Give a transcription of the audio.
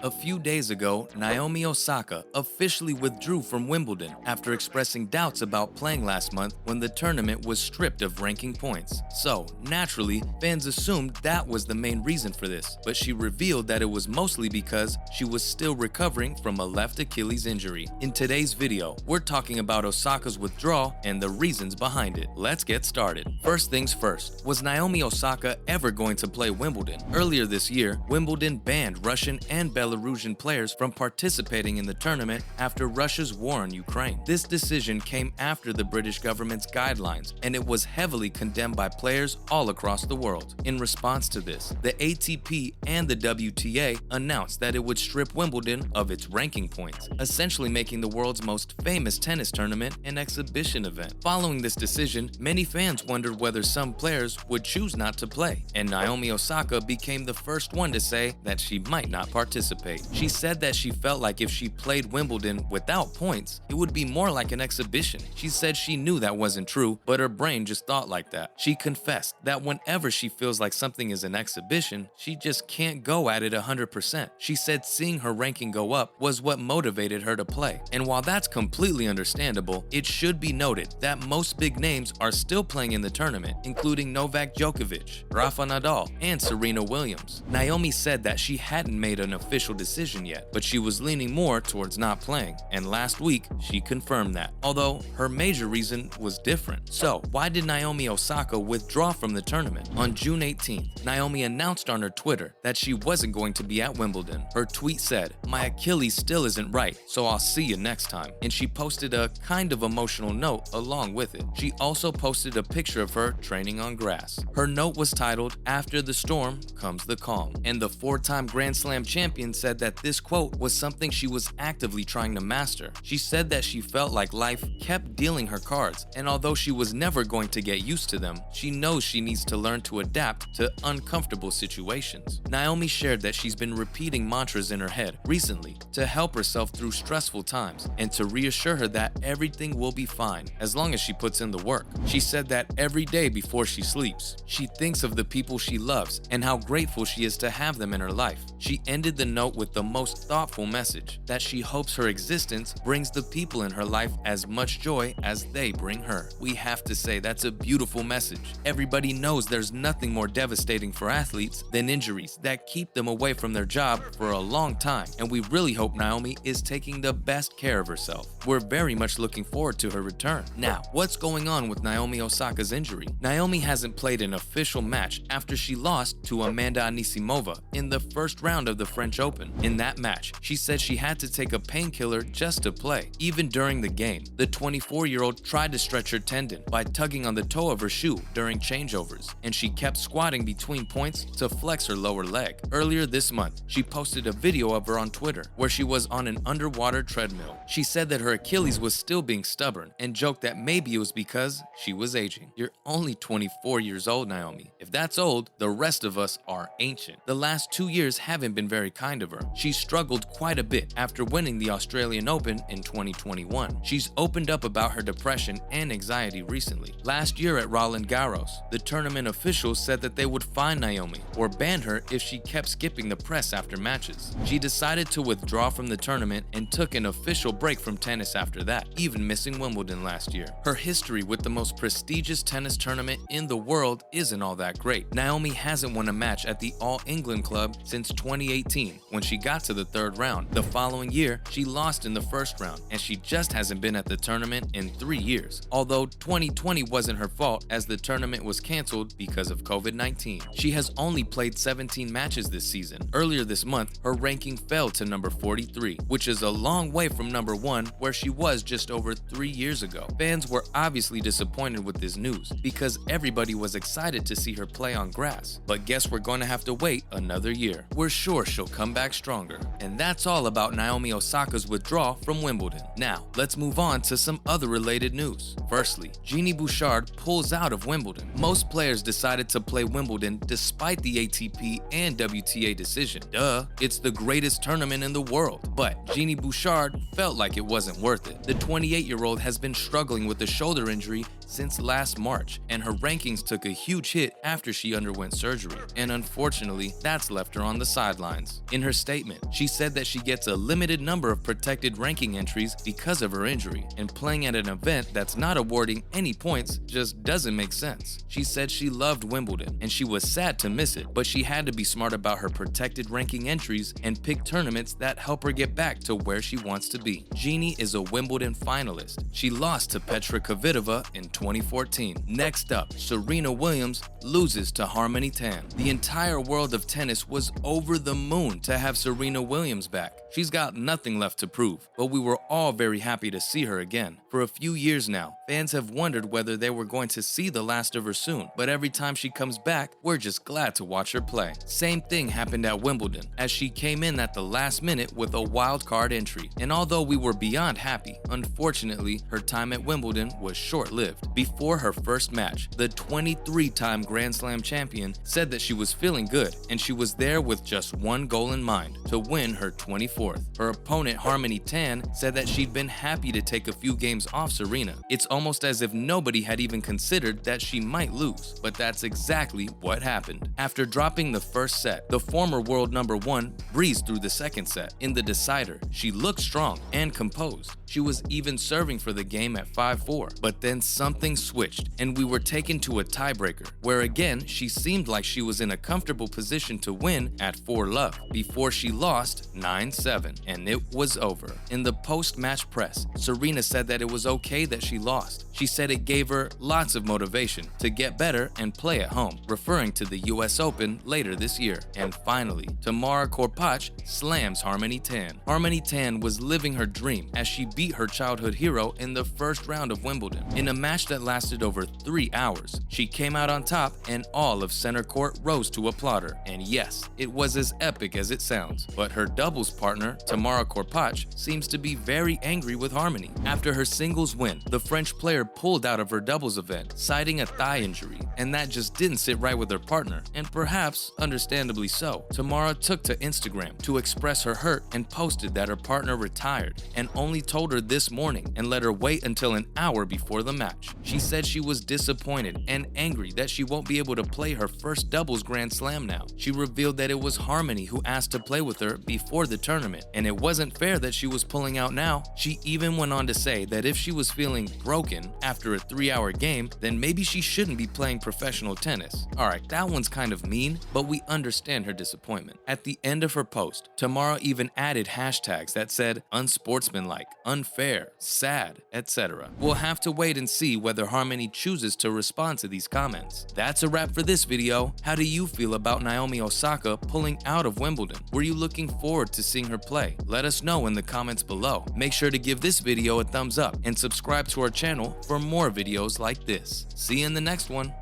A few days ago, Naomi Osaka officially withdrew from Wimbledon after expressing doubts about playing last month when the tournament was stripped of ranking points. So, naturally, fans assumed that was the main reason for this, but she revealed that it was mostly because she was still recovering from a left Achilles injury. In today's video, we're talking about Osaka's withdrawal and the reasons behind it. Let's get started. First things first, was Naomi Osaka ever going to play Wimbledon? Earlier this year, Wimbledon banned Russian and Belarusian players from participating in the tournament after Russia's war on Ukraine. This decision came after the British government's guidelines, and it was heavily condemned by players all across the world. In response to this, the ATP and the WTA announced that it would strip Wimbledon of its ranking points, essentially making the world's most famous tennis tournament an exhibition event. Following this decision, many fans wondered whether some players would choose not to play, and Naomi Osaka became the first one to say that she might not participate. She said that she felt like if she played Wimbledon without points, it would be more like an exhibition. She said she knew that wasn't true, but her brain just thought like that. She confessed that whenever she feels like something is an exhibition, she just can't go at it 100%. She said seeing her ranking go up was what motivated her to play. And while that's completely understandable, it should be noted that most big names are still playing in the tournament, including Novak Djokovic, Rafa Nadal, and Serena Williams. Naomi said that she hadn't made an official decision yet, but she was leaning more towards not playing, and last week she confirmed that, although her major reason was different. So, why did Naomi Osaka withdraw from the tournament? On June 18th, Naomi announced on her Twitter that she wasn't going to be at Wimbledon. Her tweet said, "My Achilles still isn't right, so I'll see you next time," and she posted a kind of emotional note along with it. She also posted a picture of her training on grass. Her note was titled, "After the storm comes the calm," and the four-time Grand Slam champion said that this quote was something she was actively trying to master. She said that she felt like life kept dealing her cards, and although she was never going to get used to them, she knows she needs to learn to adapt to uncomfortable situations. Naomi shared that she's been repeating mantras in her head recently to help herself through stressful times and to reassure her that everything will be fine as long as she puts in the work. She said that every day before she sleeps, she thinks of the people she loves and how grateful she is to have them in her life. She ended the note with the most thoughtful message, that she hopes her existence brings the people in her life as much joy as they bring her. We have to say that's a beautiful message. Everybody knows there's nothing more devastating for athletes than injuries that keep them away from their job for a long time, and we really hope Naomi is taking the best care of herself. We're very much looking forward to her return. Now, what's going on with Naomi Osaka's injury? Naomi hasn't played an official match after she lost to Amanda Anisimova in the first round of the French Open. In that match, she said she had to take a painkiller just to play. Even during the game, the 24-year-old tried to stretch her tendon by tugging on the toe of her shoe during changeovers, and she kept squatting between points to flex her lower leg. Earlier this month, she posted a video of her on Twitter where she was on an underwater treadmill. She said that her Achilles was still being stubborn and joked that maybe it was because she was aging. You're only 24 years old, Naomi. If that's old, the rest of us are ancient. The last 2 years haven't been very kind of her. She struggled quite a bit after winning the Australian Open in 2021. She's opened up about her depression and anxiety recently. Last year at Roland Garros, the tournament officials said that they would fine Naomi or ban her if she kept skipping the press after matches. She decided to withdraw from the tournament and took an official break from tennis after that, even missing Wimbledon last year. Her history with the most prestigious tennis tournament in the world isn't all that great. Naomi hasn't won a match at the All England Club since 2018 when she got to the third round. The following year, she lost in the first round, and she just hasn't been at the tournament in 3 years. Although 2020 wasn't her fault as the tournament was canceled because of COVID-19. She has only played 17 matches this season. Earlier this month, her ranking fell to number 43, which is a long way from number 1 where she was just over 3 years ago. Fans were obviously disappointed with this news because everybody was excited to see her play on grass. But guess we're going to have to wait another year. We're sure she'll come back stronger. And that's all about Naomi Osaka's withdrawal from Wimbledon. Now, let's move on to some other related news. Firstly, Genie Bouchard pulls out of Wimbledon. Most players decided to play Wimbledon despite the ATP and WTA decision. Duh, it's the greatest tournament in the world. But Genie Bouchard felt like it wasn't worth it. The 28-year-old has been struggling with a shoulder injury since last March, and her rankings took a huge hit after she underwent surgery, and unfortunately, that's left her on the sidelines. In her statement, she said that she gets a limited number of protected ranking entries because of her injury, and playing at an event that's not awarding any points just doesn't make sense. She said she loved Wimbledon, and she was sad to miss it, but she had to be smart about her protected ranking entries and pick tournaments that help her get back to where she wants to be. Jeannie is a Wimbledon finalist. She lost to Petra Kvitova in 2014. Next up, Serena Williams loses to Harmony Tan. The entire world of tennis was over the moon to have Serena Williams back. She's got nothing left to prove, but we were all very happy to see her again. For a few years now, fans have wondered whether they were going to see the last of her soon, but every time she comes back, we're just glad to watch her play. Same thing happened at Wimbledon, as she came in at the last minute with a wild card entry, and although we were beyond happy, unfortunately, her time at Wimbledon was short-lived. Before her first match, the 23-time Grand Slam champion said that she was feeling good, and she was there with just one goal in mind, to win her 24th. Her opponent, Harmony Tan, said that she'd been happy to take a few games off Serena. It's almost as if nobody had even considered that she might lose, but that's exactly what happened. After dropping the first set, the former world number one breezed through the second set. In the decider, she looked strong and composed. She was even serving for the game at 5-4, but then something switched and we were taken to a tiebreaker, where again she seemed like she was in a comfortable position to win at 4-love before she lost 9-7, and it was over. In the post-match press, Serena said that it was okay that she lost. She said it gave her lots of motivation to get better and play at home, referring to the US Open later this year. And finally, Tamara Korpach slams Harmony Tan. Harmony Tan was living her dream as she beat her childhood hero in the first round of Wimbledon. In a match that lasted over 3 hours, she came out on top and all of center court rose to applaud her. And yes, it was as epic as it sounds. But her doubles partner, Tamara Korpach, seems to be very angry with Harmony. After her singles win, the French player pulled out of her doubles event, citing a thigh injury, and that just didn't sit right with her partner, and perhaps understandably so. Tamara took to Instagram to express her hurt and posted that her partner retired and only told her this morning and let her wait until an hour before the match. She said she was disappointed and angry that she won't be able to play her first doubles Grand Slam now. She revealed that it was Harmony who asked to play with her before the tournament, and it wasn't fair that she was pulling out now. She even went on to say that if she was feeling broken after a 3-hour game, then maybe she shouldn't be playing professional tennis. Alright, that one's kind of mean, but we understand her disappointment. At the end of her post, Tamara even added hashtags that said unsportsmanlike, unfair, sad, etc. We'll have to wait and see whether Harmony chooses to respond to these comments. That's a wrap for this video. How do you feel about Naomi Osaka pulling out of Wimbledon? Were you looking forward to seeing her play? Let us know in the comments below. Make sure to give this video a thumbs up and subscribe to our channel for more videos like this. See you in the next one.